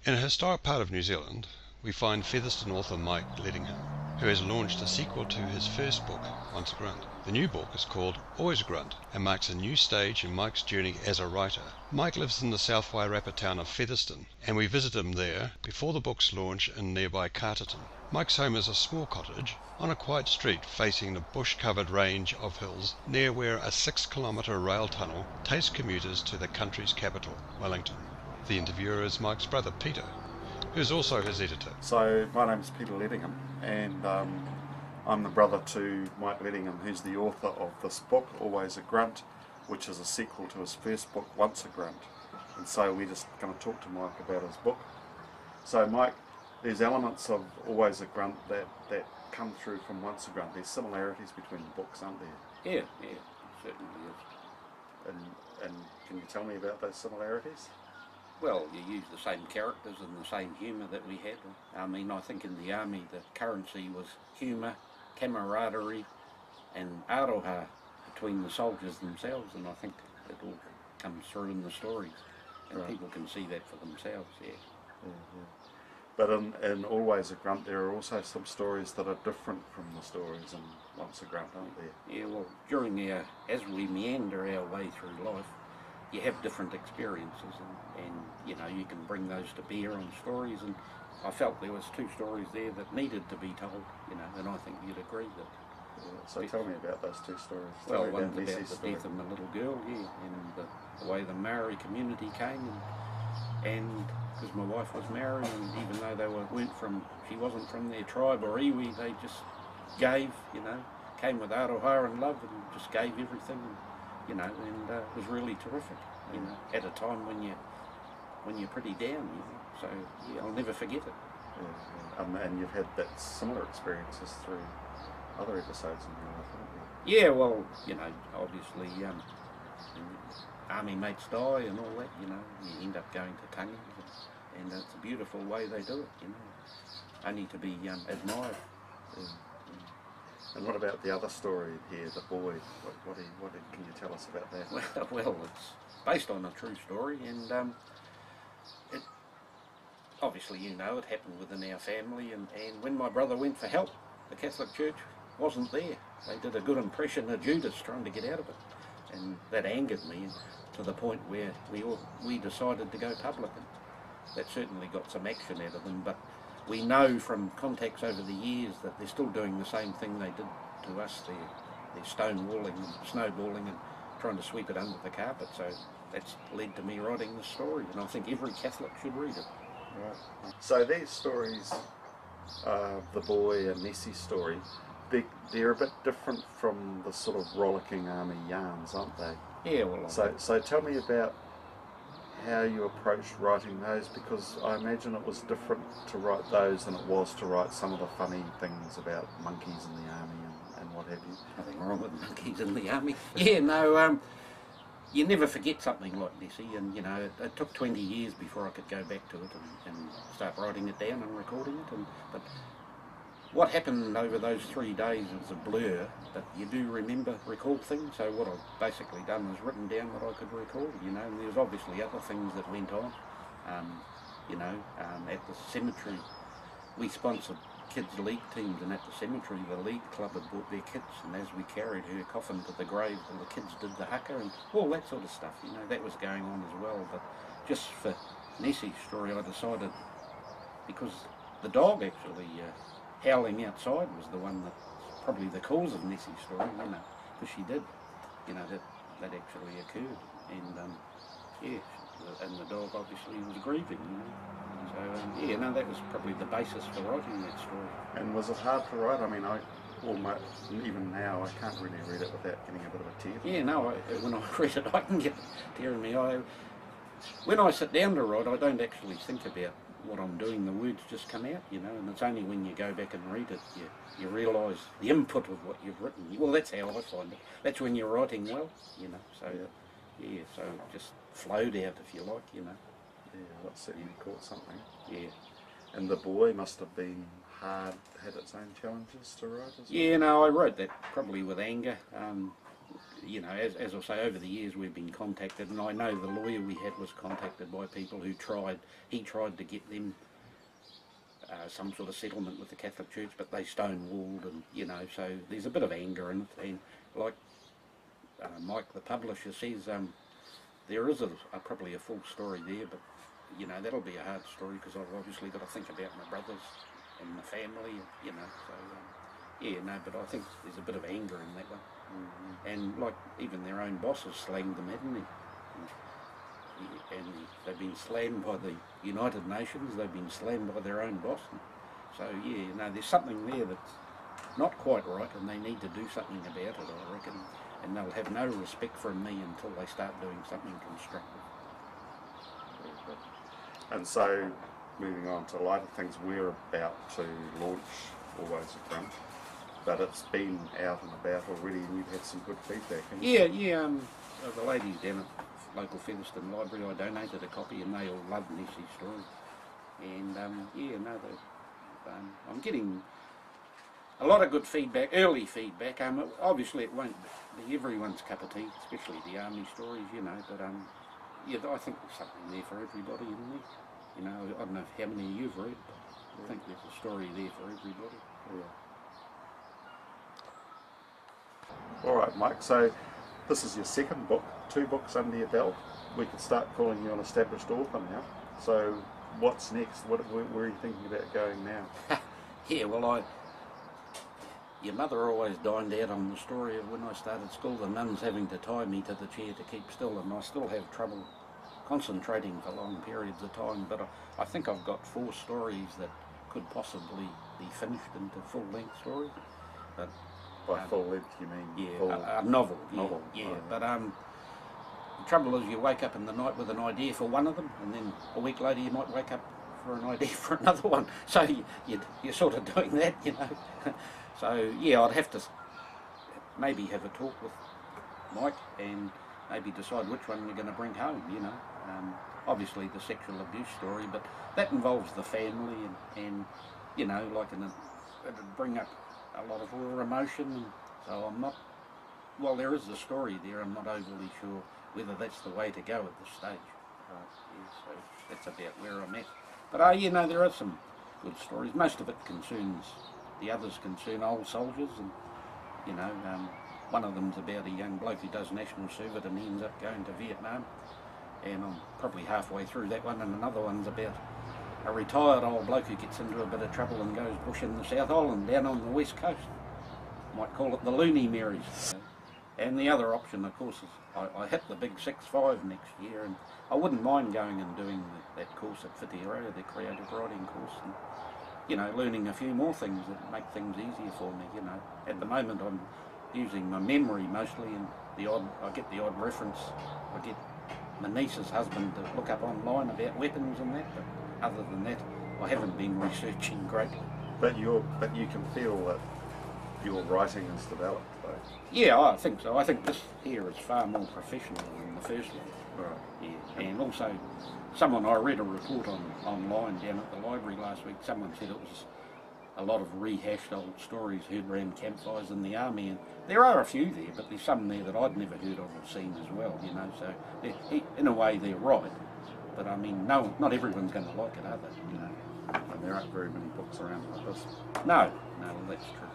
In a historic part of New Zealand, we find Featherston author Mike Ledingham, who has launched a sequel to his first book, Once a Grunt. The new book is called Always a Grunt and marks a new stage in Mike's journey as a writer. Mike lives in the South Wairarapa town of Featherston, and we visit him there before the book's launch in nearby Carterton. Mike's home is a small cottage on a quiet street facing the bush-covered range of hills near where a 6-kilometre rail tunnel takes commuters to the country's capital, Wellington. The interviewer is Mike's brother Peter, who is also his editor. So my name is Peter Ledingham, and I'm the brother to Mike Ledingham, who's the author of this book, Always a Grunt, which is a sequel to his first book, Once a Grunt. And so we're just going to talk to Mike about his book. So Mike, there's elements of Always a Grunt that come through from Once a Grunt. There's similarities between the books, aren't there? Yeah, certainly is. And can you tell me about those similarities? Well, you use the same characters and the same humour that we had. I mean, I think in the army the currency was humour, camaraderie and aroha between the soldiers themselves, and I think it all comes through in the stories, and right. People can see that for themselves, yeah. But in Always a Grunt there are also some stories that are different from the stories in Once a Grunt, aren't there? Yeah, well, as we meander our way through life, you have different experiences, and you know, you can bring those to bear on stories, and I felt there was two stories there that needed to be told, you know, and I think you'd agree that. Yeah, so tell me about those two stories. Well, one's about the death of my little girl, yeah, and the way the Maori community came, and because my wife was Maori, and even though she wasn't from their tribe or iwi, they just gave, you know, came with aroha and love, and just gave everything. You know, and it was really terrific, you know, at a time when you're pretty down, you know, so yeah, I'll never forget it. And you've had that similar experiences through other episodes in your life, haven't you? Yeah, well, you know, obviously, army mates die and all that, you know, you end up going to tangi, and it's a beautiful way they do it, you know, only to be admired. And what about the other story here, the boy? What can you tell us about that? Well, it's based on a true story, and it obviously, you know, it happened within our family, and when my brother went for help, the Catholic Church wasn't there. They did a good impression of Judas trying to get out of it, and that angered me to the point where we decided to go public, and that certainly got some action out of them, but we know from contacts over the years that they're still doing the same thing they did to us. They're stonewalling and snowballing and trying to sweep it under the carpet. So that's led to me writing the story, and I think every Catholic should read it. Right. So these stories, the boy and Nessie's story, they're a bit different from the sort of rollicking army yarns, aren't they? Yeah, well. So tell me about how you approached writing those, because I imagine it was different to write those than it was to write some of the funny things about monkeys in the army and what have you. Nothing wrong with monkeys in the army. Yeah, no, you never forget something like Nessie, and you know, it took 20 years before I could go back to it and start writing it down and recording it, but what happened over those 3 days is a blur, but you do recall things. So what I've basically done is written down what I could recall, you know, and there's obviously other things that went on. You know, at the cemetery, we sponsored kids' league teams, and at the cemetery the league club had bought their kits, and as we carried her coffin to the grave, well, the kids did the haka and all that sort of stuff, you know, that was going on as well. But just for Nessie's story, I decided, because the dog actually howling outside was the one that's probably the cause of Nessie's story, you know, because she did, you know, that actually occurred, and yeah, and the dog obviously was grieving, you know. So yeah, no, that was probably the basis for writing that story. And was it hard to write? I mean, even now, I can't really read it without getting a bit of a tear. Yeah, no, when I read it, I can get a tear in my eye. When I sit down to write, I don't actually think about what I'm doing, the words just come out, you know, and it's only when you go back and read it, you realise the input of what you've written. Well, that's how I find it. That's when you're writing well, you know, so yeah, so it just flowed out, if you like, you know. Yeah, that certainly caught something. Yeah. And the boy must have been hard, had its own challenges to write as well? Yeah, no, I wrote that probably with anger. you know, as I say, over the years we've been contacted, and I know the lawyer we had was contacted by people who he tried to get them some sort of settlement with the Catholic Church, but they stonewalled, and you know, so there's a bit of anger in it. And like Mike, the publisher, says, there is probably a full story there, but you know, that'll be a hard story because I've obviously got to think about my brothers and my family, you know. So yeah, no, but I think there's a bit of anger in that one. And like even their own boss has slanged them, hasn't he? And they've been slammed by the United Nations, they've been slammed by their own boss. So yeah, you know, there's something there that's not quite right, and they need to do something about it, I reckon. And they'll have no respect from me until they start doing something constructive. And so, moving on to lighter things, we're about to launch Always a Grunt, but it's been out and about already, and you've had some good feedback. Yeah. The ladies down at local Featherston Library, I donated a copy, and they all loved Nessie's story. And yeah, no, I'm getting a lot of good feedback, early feedback. Obviously, it won't be everyone's cup of tea, especially the army stories, you know. But yeah, I think there's something there for everybody, isn't there? You know, I don't know how many you've read, but I think there's a story there for everybody. Yeah. All right, Mike. So this is your second book, 2 books under your belt. We could start calling you an established author now. So what's next? Where are you thinking about going now? Yeah, well, your mother always dined out on the story of when I started school, the nuns having to tie me to the chair to keep still, and I still have trouble concentrating for long periods of time, but I think I've got 4 stories that could possibly be finished into full-length stories. But by full-length you mean? Yeah, a novel. Novel. Yeah, oh, but the trouble is you wake up in the night with an idea for one of them, and then a week later you might wake up for an idea for another one. So you're sort of doing that, you know. So yeah, I'd have to maybe have a talk with Mike and maybe decide which one we're going to bring home, you know. Obviously the sexual abuse story, but that involves the family and you know, like it'd bring up a lot of raw emotion, and so I'm not, well, there is a story there, I'm not overly sure whether that's the way to go at this stage. Yeah, so that's about where I'm at. But you know, there are some good stories. Most of it concerns, the others concern old soldiers, and you know, one of them's about a young bloke who does national service and he ends up going to Vietnam, and I'm probably halfway through that one, and another one's about a retired old bloke who gets into a bit of trouble and goes bush in the South Island down on the west coast. Might call it the Looney Marys. And the other option, of course, is I hit the big 6-5 next year, and I wouldn't mind going and doing that course at Whitiora, the creative writing course, and you know, learning a few more things that make things easier for me. You know, at the moment I'm using my memory mostly, and I get the odd reference. I get my niece's husband to look up online about weapons and that, but other than that, I haven't been researching greatly. But you can feel that your writing has developed, though. Yeah, I think so. I think this here is far more professional than the first one. Right. Yeah, and also I read a report online down at the library last week. Someone said it was a lot of rehashed old stories heard around campfires in the army, and there are a few there, but there's some there that I'd never heard of or seen as well, you know, so in a way they're right, but I mean, no, not everyone's going to like it, are they, you know. And there aren't very many books around like this. No, that's true.